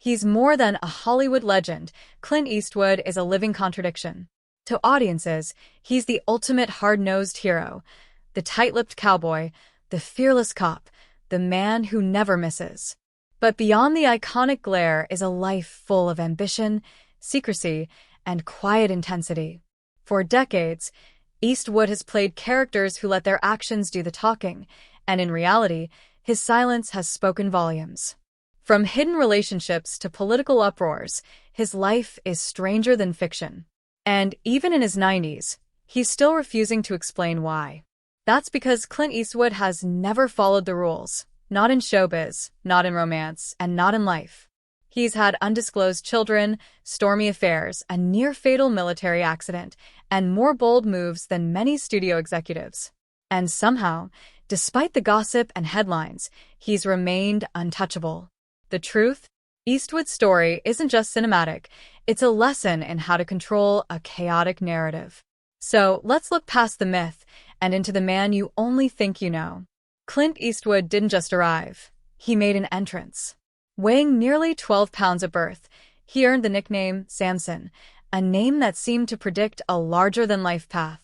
He's more than a Hollywood legend. Clint Eastwood is a living contradiction. To audiences, he's the ultimate hard-nosed hero, the tight-lipped cowboy, the fearless cop, the man who never misses. But beyond the iconic glare is a life full of ambition, secrecy, and quiet intensity. For decades, Eastwood has played characters who let their actions do the talking, and in reality, his silence has spoken volumes. From hidden relationships to political uproars, his life is stranger than fiction. And even in his 90s, he's still refusing to explain why. That's because Clint Eastwood has never followed the rules, not in showbiz, not in romance, and not in life. He's had undisclosed children, stormy affairs, a near-fatal military accident, and more bold moves than many studio executives. And somehow, despite the gossip and headlines, he's remained untouchable. The truth? Eastwood's story isn't just cinematic, it's a lesson in how to control a chaotic narrative. So let's look past the myth and into the man you only think you know. Clint Eastwood didn't just arrive, he made an entrance. Weighing nearly 12 pounds at birth, he earned the nickname Samson, a name that seemed to predict a larger-than-life path.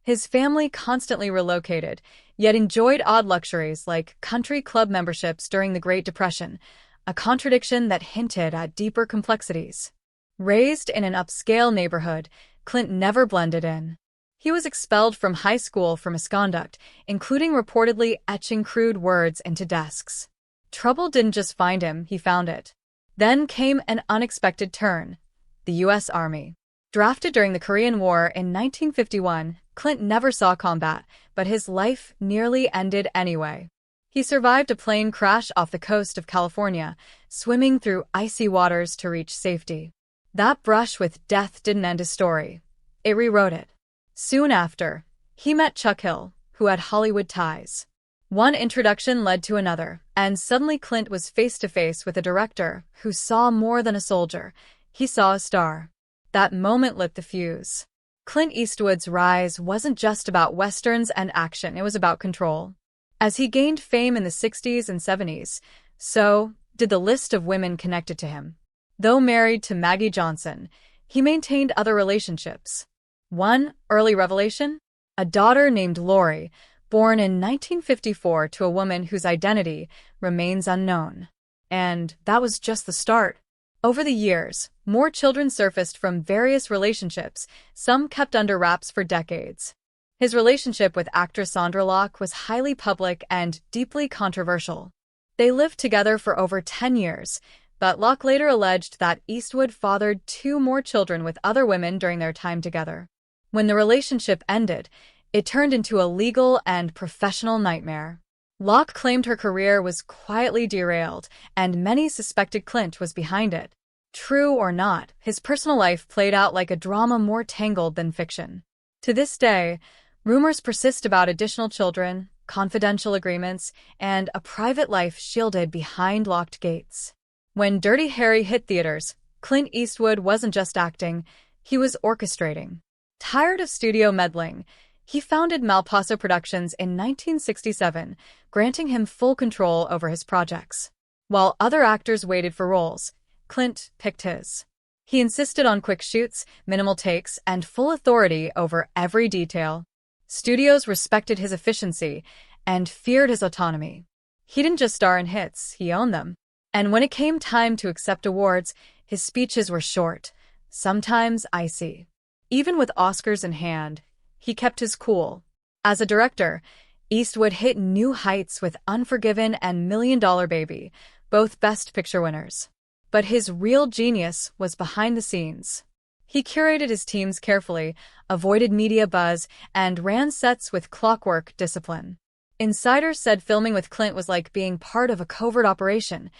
His family constantly relocated, yet enjoyed odd luxuries like country club memberships during the Great Depression, a contradiction that hinted at deeper complexities. Raised in an upscale neighborhood, Clint never blended in. He was expelled from high school for misconduct, including reportedly etching crude words into desks. Trouble didn't just find him, he found it. Then came an unexpected turn: the U.S. Army. Drafted during the Korean War in 1951, Clint never saw combat, but his life nearly ended anyway. He survived a plane crash off the coast of California, swimming through icy waters to reach safety. That brush with death didn't end his story. It rewrote it. Soon after, he met Chuck Hill, who had Hollywood ties. One introduction led to another, and suddenly Clint was face-to-face with a director who saw more than a soldier. He saw a star. That moment lit the fuse. Clint Eastwood's rise wasn't just about westerns and action, it was about control. As he gained fame in the 60s and 70s, so did the list of women connected to him. Though married to Maggie Johnson, he maintained other relationships. One early revelation? A daughter named Lori, born in 1954 to a woman whose identity remains unknown. And that was just the start. Over the years, more children surfaced from various relationships, some kept under wraps for decades. His relationship with actress Sandra Locke was highly public and deeply controversial. They lived together for over 10 years, but Locke later alleged that Eastwood fathered 2 more children with other women during their time together. When the relationship ended, it turned into a legal and professional nightmare. Locke claimed her career was quietly derailed, and many suspected Clint was behind it. True or not, his personal life played out like a drama more tangled than fiction. To this day, rumors persist about additional children, confidential agreements, and a private life shielded behind locked gates. When Dirty Harry hit theaters, Clint Eastwood wasn't just acting, he was orchestrating. Tired of studio meddling, he founded Malpaso Productions in 1967, granting him full control over his projects. While other actors waited for roles, Clint picked his. He insisted on quick shoots, minimal takes, and full authority over every detail. Studios respected his efficiency and feared his autonomy. He didn't just star in hits, he owned them. And when it came time to accept awards, his speeches were short, sometimes icy. Even with Oscars in hand, he kept his cool. As a director, Eastwood hit new heights with Unforgiven and $1 Million Baby, both Best Picture winners. But his real genius was behind the scenes. He curated his teams carefully, avoided media buzz, and ran sets with clockwork discipline. Insiders said filming with Clint was like being part of a covert operation,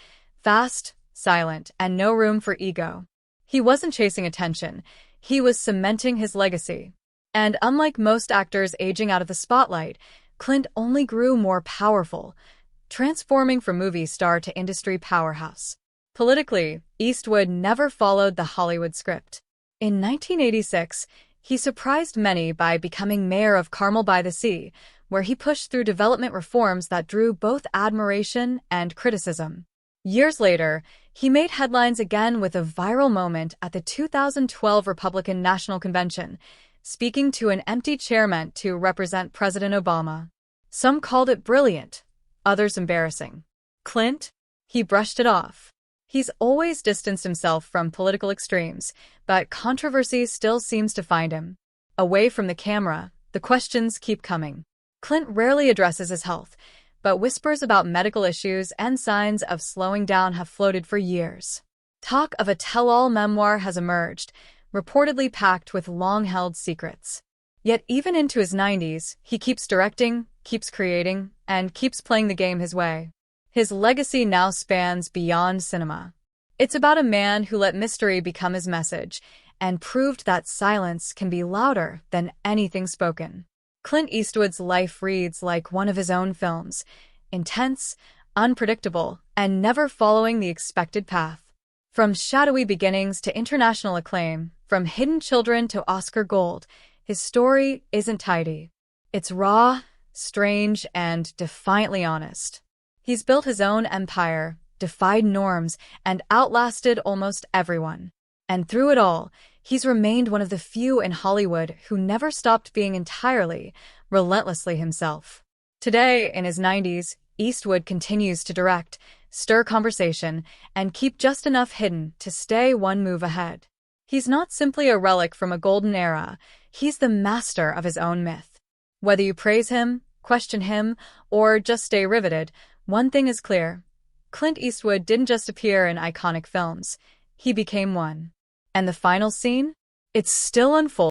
fast, silent, and no room for ego. He wasn't chasing attention, he was cementing his legacy. And unlike most actors aging out of the spotlight, Clint only grew more powerful, transforming from movie star to industry powerhouse. Politically, Eastwood never followed the Hollywood script. In 1986, he surprised many by becoming mayor of Carmel by the Sea, where he pushed through development reforms that drew both admiration and criticism. Years later, He made headlines again with a viral moment at the 2012 Republican National Convention, speaking to an empty chair meant to represent President Obama. Some called it brilliant, others embarrassing. Clint? He brushed it off. He's always distanced himself from political extremes, but controversy still seems to find him. Away from the camera, the questions keep coming. Clint rarely addresses his health, but whispers about medical issues and signs of slowing down have floated for years. Talk of a tell-all memoir has emerged, reportedly packed with long-held secrets. Yet even into his 90s, he keeps directing, keeps creating, and keeps playing the game his way. His legacy now spans beyond cinema. It's about a man who let mystery become his message and proved that silence can be louder than anything spoken. Clint Eastwood's life reads like one of his own films, intense, unpredictable, and never following the expected path. From shadowy beginnings to international acclaim, from Hidden Children to Oscar Gold, his story isn't tidy. It's raw, strange, and defiantly honest. He's built his own empire, defied norms, and outlasted almost everyone. And through it all, he's remained one of the few in Hollywood who never stopped being entirely, relentlessly himself. Today, in his 90s, Eastwood continues to direct, stir conversation, and keep just enough hidden to stay one move ahead. He's not simply a relic from a golden era, he's the master of his own myth. Whether you praise him, question him, or just stay riveted, one thing is clear. Clint Eastwood didn't just appear in iconic films, he became one. And the final scene? It's still unfolding.